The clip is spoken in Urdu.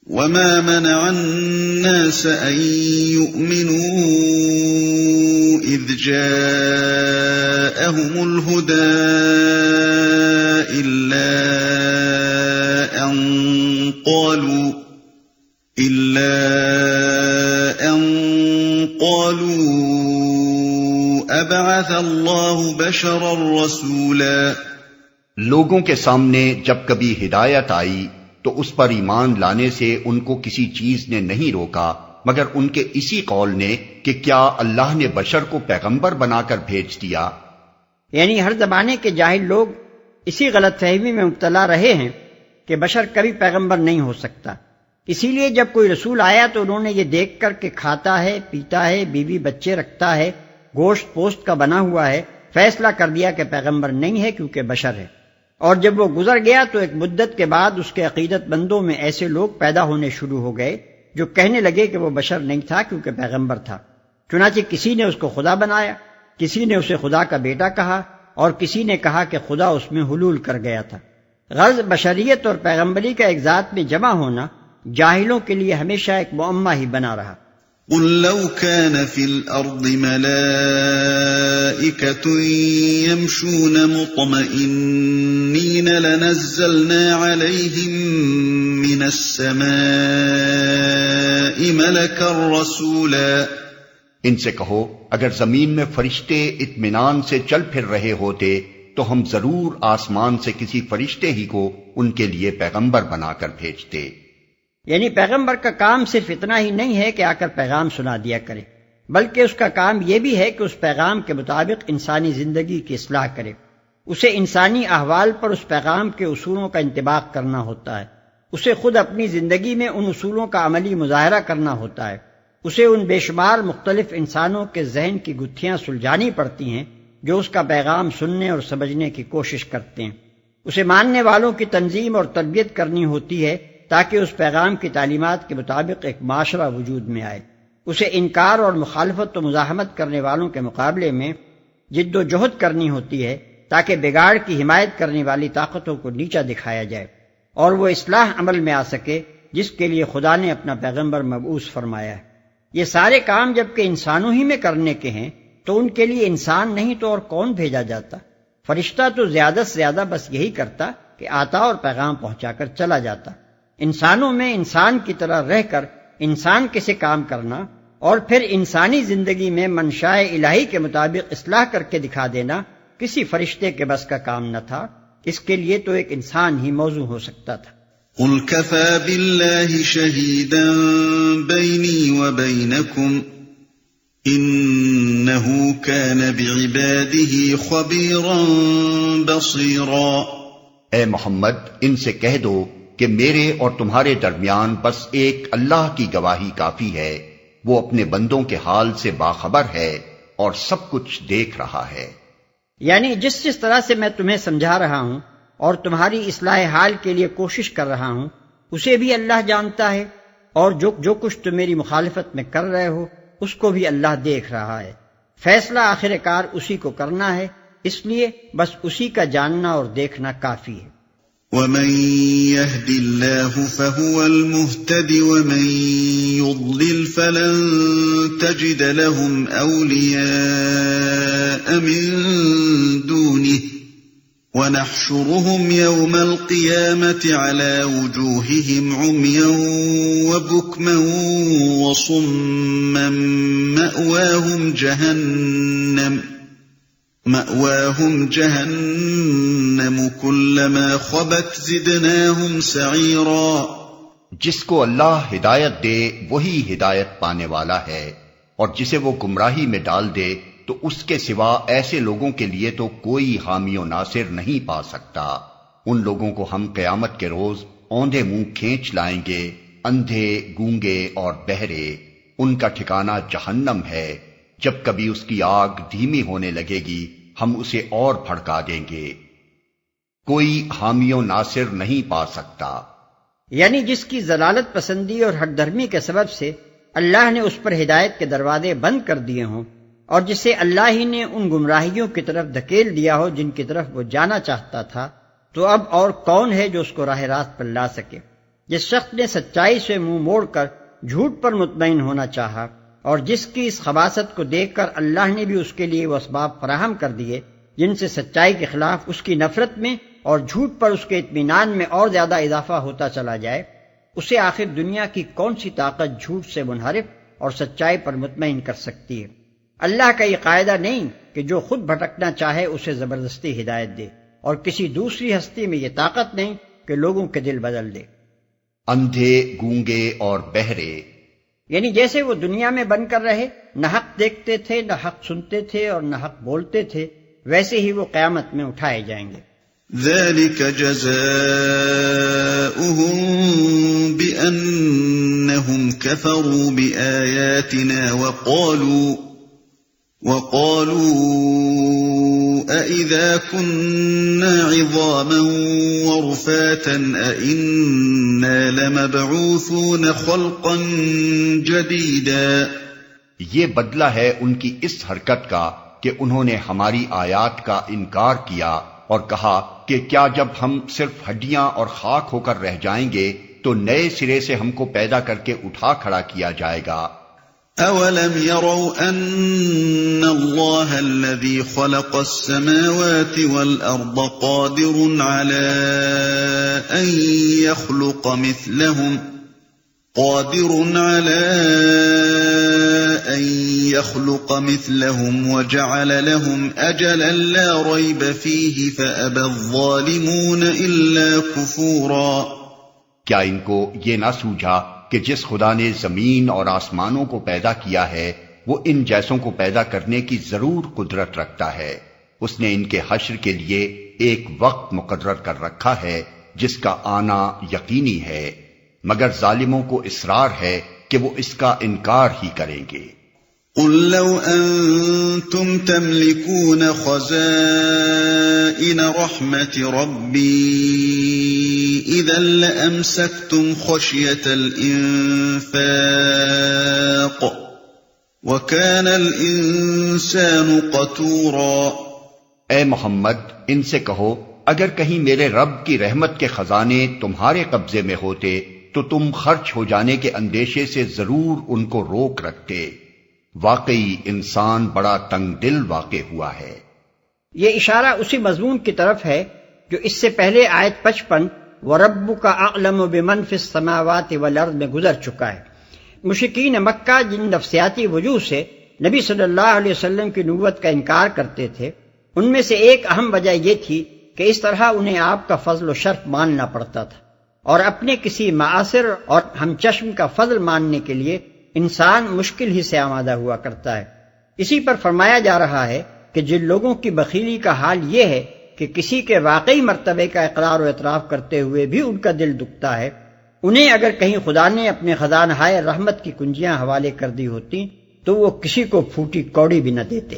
وَمَا مَنَعَ النَّاسَ أَن يُؤْمِنُوا إِذْ جَاءَهُمُ الْهُدَىٰ إِلَّا أَن قَالُوا أَبَعَثَ اللَّهُ بَشَرًا رَّسُولًا۔ لوگوں کے سامنے جب کبھی ہدایت آئی تو اس پر ایمان لانے سے ان کو کسی چیز نے نہیں روکا مگر ان کے اسی قول نے کہ کیا اللہ نے بشر کو پیغمبر بنا کر بھیج دیا۔ یعنی ہر زمانے کے جاہل لوگ اسی غلط فہمی میں مبتلا رہے ہیں کہ بشر کبھی پیغمبر نہیں ہو سکتا، اسی لیے جب کوئی رسول آیا تو انہوں نے یہ دیکھ کر کہ کھاتا ہے، پیتا ہے، بیوی بچے رکھتا ہے، گوشت پوست کا بنا ہوا ہے، فیصلہ کر دیا کہ پیغمبر نہیں ہے کیونکہ بشر ہے۔ اور جب وہ گزر گیا تو ایک مدت کے بعد اس کے عقیدت مندوں میں ایسے لوگ پیدا ہونے شروع ہو گئے جو کہنے لگے کہ وہ بشر نہیں تھا کیونکہ پیغمبر تھا۔ چنانچہ کسی نے اس کو خدا بنایا، کسی نے اسے خدا کا بیٹا کہا اور کسی نے کہا کہ خدا اس میں حلول کر گیا تھا۔ غرض بشریت اور پیغمبری کا ایک ذات میں جمع ہونا جاہلوں کے لیے ہمیشہ ایک معمہ ہی بنا رہا۔ قُل لَّوْ كَانَ فِي الْأَرْضِ مَلَائِكَةٌ يَمْشُونَ مُطْمَئِنِّينَ لَنَزَّلْنَا عَلَيْهِم مِّنَ السَّمَاءِ مَلَكًا رَّسُولًا۔ ان سے کہو اگر زمین میں فرشتے اطمینان سے چل پھر رہے ہوتے تو ہم ضرور آسمان سے کسی فرشتے ہی کو ان کے لیے پیغمبر بنا کر بھیجتے۔ یعنی پیغمبر کا کام صرف اتنا ہی نہیں ہے کہ آ کر پیغام سنا دیا کرے، بلکہ اس کا کام یہ بھی ہے کہ اس پیغام کے مطابق انسانی زندگی کی اصلاح کرے۔ اسے انسانی احوال پر اس پیغام کے اصولوں کا انطباق کرنا ہوتا ہے، اسے خود اپنی زندگی میں ان اصولوں کا عملی مظاہرہ کرنا ہوتا ہے، اسے ان بے شمار مختلف انسانوں کے ذہن کی گتھیاں سلجھانی پڑتی ہیں جو اس کا پیغام سننے اور سمجھنے کی کوشش کرتے ہیں، اسے ماننے والوں کی تنظیم اور تربیت کرنی ہوتی ہے تاکہ اس پیغام کی تعلیمات کے مطابق ایک معاشرہ وجود میں آئے، اسے انکار اور مخالفت و مزاحمت کرنے والوں کے مقابلے میں جد و جہد کرنی ہوتی ہے تاکہ بگاڑ کی حمایت کرنے والی طاقتوں کو نیچا دکھایا جائے اور وہ اصلاح عمل میں آ سکے جس کے لیے خدا نے اپنا پیغمبر مبعوث فرمایا ہے۔ یہ سارے کام جبکہ انسانوں ہی میں کرنے کے ہیں تو ان کے لیے انسان نہیں تو اور کون بھیجا جاتا؟ فرشتہ تو زیادہ سے زیادہ بس یہی کرتا کہ آتا اور پیغام پہنچا کر چلا جاتا۔ انسانوں میں انسان کی طرح رہ کر انسان کے سے کام کرنا اور پھر انسانی زندگی میں منشاء الہی کے مطابق اصلاح کر کے دکھا دینا کسی فرشتے کے بس کا کام نہ تھا، اس کے لیے تو ایک انسان ہی موضوع ہو سکتا تھا۔ قُلْ كَفَى بِاللَّهِ شَهِيدًا بَيْنِي وَبَيْنَكُمْ إِنَّهُ كَانَ بِعِبَادِهِ خَبِيرًا بَصِيرًا۔ اے محمد ان سے کہہ دو کہ میرے اور تمہارے درمیان بس ایک اللہ کی گواہی کافی ہے، وہ اپنے بندوں کے حال سے باخبر ہے اور سب کچھ دیکھ رہا ہے۔ یعنی جس طرح سے میں تمہیں سمجھا رہا ہوں اور تمہاری اصلاح حال کے لیے کوشش کر رہا ہوں اسے بھی اللہ جانتا ہے، اور جو کچھ تم میری مخالفت میں کر رہے ہو اس کو بھی اللہ دیکھ رہا ہے۔ فیصلہ آخر کار اسی کو کرنا ہے، اس لیے بس اسی کا جاننا اور دیکھنا کافی ہے۔ وَمَن يَهْدِ اللَّهُ فَهُوَ الْمُهْتَدِ وَمَن يُضْلِلْ فَلَن تَجِدَ لَهُمْ أَوْلِيَاءَ مِن دُونِهِ وَنَحْشُرُهُمْ يَوْمَ الْقِيَامَةِ عَلَى وُجُوهِهِمْ عُمْيًا وَبُكْمًا وَصُمًّا مَأْوَاهُمْ جَهَنَّمُ كُلَّمَا خَبَتْ زِدْنَاهُمْ سَعِيرًا۔ جس کو اللہ ہدایت دے وہی ہدایت پانے والا ہے، اور جسے وہ گمراہی میں ڈال دے تو اس کے سوا ایسے لوگوں کے لیے تو کوئی حامی و ناصر نہیں پا سکتا۔ ان لوگوں کو ہم قیامت کے روز اوندھے منہ کھینچ لائیں گے، اندھے، گونگے اور بہرے، ان کا ٹھکانہ جہنم ہے۔ جب کبھی اس کی آگ دھیمی ہونے لگے گی ہم اسے اور بھڑکا دیں گے، کوئی حامی و ناصر نہیں پا سکتا۔ یعنی جس کی ضلالت پسندی اور ہٹ دھرمی کے سبب سے اللہ نے اس پر ہدایت کے دروازے بند کر دیے ہوں، اور جسے اللہ ہی نے ان گمراہیوں کی طرف دھکیل دیا ہو جن کی طرف وہ جانا چاہتا تھا، تو اب اور کون ہے جو اس کو راہ راست پر لا سکے؟ جس شخص نے سچائی سے منہ موڑ کر جھوٹ پر مطمئن ہونا چاہا اور جس کی اس خباثت کو دیکھ کر اللہ نے بھی اس کے لیے وہ اسباب فراہم کر دیے جن سے سچائی کے خلاف اس کی نفرت میں اور جھوٹ پر اس کے اطمینان میں اور زیادہ اضافہ ہوتا چلا جائے، اسے آخر دنیا کی کون سی طاقت جھوٹ سے منحرف اور سچائی پر مطمئن کر سکتی ہے؟ اللہ کا یہ قاعدہ نہیں کہ جو خود بھٹکنا چاہے اسے زبردستی ہدایت دے، اور کسی دوسری ہستی میں یہ طاقت نہیں کہ لوگوں کے دل بدل دے۔ اندھے، گونگے اور بہرے، یعنی جیسے وہ دنیا میں بن کر رہے، نہ حق دیکھتے تھے، نہ حق سنتے تھے اور نہ حق بولتے تھے، ویسے ہی وہ قیامت میں اٹھائے جائیں گے۔ ذلك جزاؤهم بأنهم كفروا بآياتنا وقالوا أإذا كنا عظاما ورفاتا أإنا لمبعوثون خلقا جديدا۔ یہ بدلہ ہے ان کی اس حرکت کا کہ انہوں نے ہماری آیات کا انکار کیا اور کہا کہ کیا جب ہم صرف ہڈیاں اور خاک ہو کر رہ جائیں گے تو نئے سرے سے ہم کو پیدا کر کے اٹھا کھڑا کیا جائے گا۔ اولم يروا ان اللہ الذي خلق السماوات والارض قادر على ان يخلق مثلهم وجعل لهم اجلا لا ريب فيه فابى الظالمون الا كفورا۔ کیا ان کو یہ نہ سوجھا کہ جس خدا نے زمین اور آسمانوں کو پیدا کیا ہے وہ ان جیسوں کو پیدا کرنے کی ضرور قدرت رکھتا ہے، اس نے ان کے حشر کے لیے ایک وقت مقرر کر رکھا ہے جس کا آنا یقینی ہے، مگر ظالموں کو اصرار ہے کہ وہ اس کا انکار ہی کریں گے۔ قل لو انتم تملكون خزائن رحمت ربی اذا لامسكتم خشية الانفاق وكان الانسان قتورا۔ اے محمد، ان سے کہو اگر کہیں میرے رب کی رحمت کے خزانے تمہارے قبضے میں ہوتے تو تم خرچ ہو جانے کے اندیشے سے ضرور ان کو روک رکھتے، واقعی انسان بڑا تنگ دل واقع ہوا ہے۔ یہ اشارہ اسی مضمون کی طرف ہے جو اس سے پہلے آیت 55 وَرَبُّكَ أَعْلَمُ بِمَنْ فِي السَّمَاوَاتِ وَالْأَرْضِ میں گزر چکا ہے۔ مشرکین مکہ جن نفسیاتی وجوہ سے نبی صلی اللہ علیہ وسلم کی نبوت کا انکار کرتے تھے، ان میں سے ایک اہم وجہ یہ تھی کہ اس طرح انہیں آپ کا فضل و شرف ماننا پڑتا تھا، اور اپنے کسی معاصر اور ہم چشم کا فضل ماننے کے لیے انسان مشکل ہی سے آمادہ ہوا کرتا ہے۔ اسی پر فرمایا جا رہا ہے کہ جن لوگوں کی بخیلی کا حال یہ ہے کہ کسی کے واقعی مرتبے کا اقرار و اعتراف کرتے ہوئے بھی ان کا دل دکھتا ہے، انہیں اگر کہیں خدا نے اپنے خزانۂ رحمت کی کنجیاں حوالے کر دی ہوتی تو وہ کسی کو پھوٹی کوڑی بھی نہ دیتے۔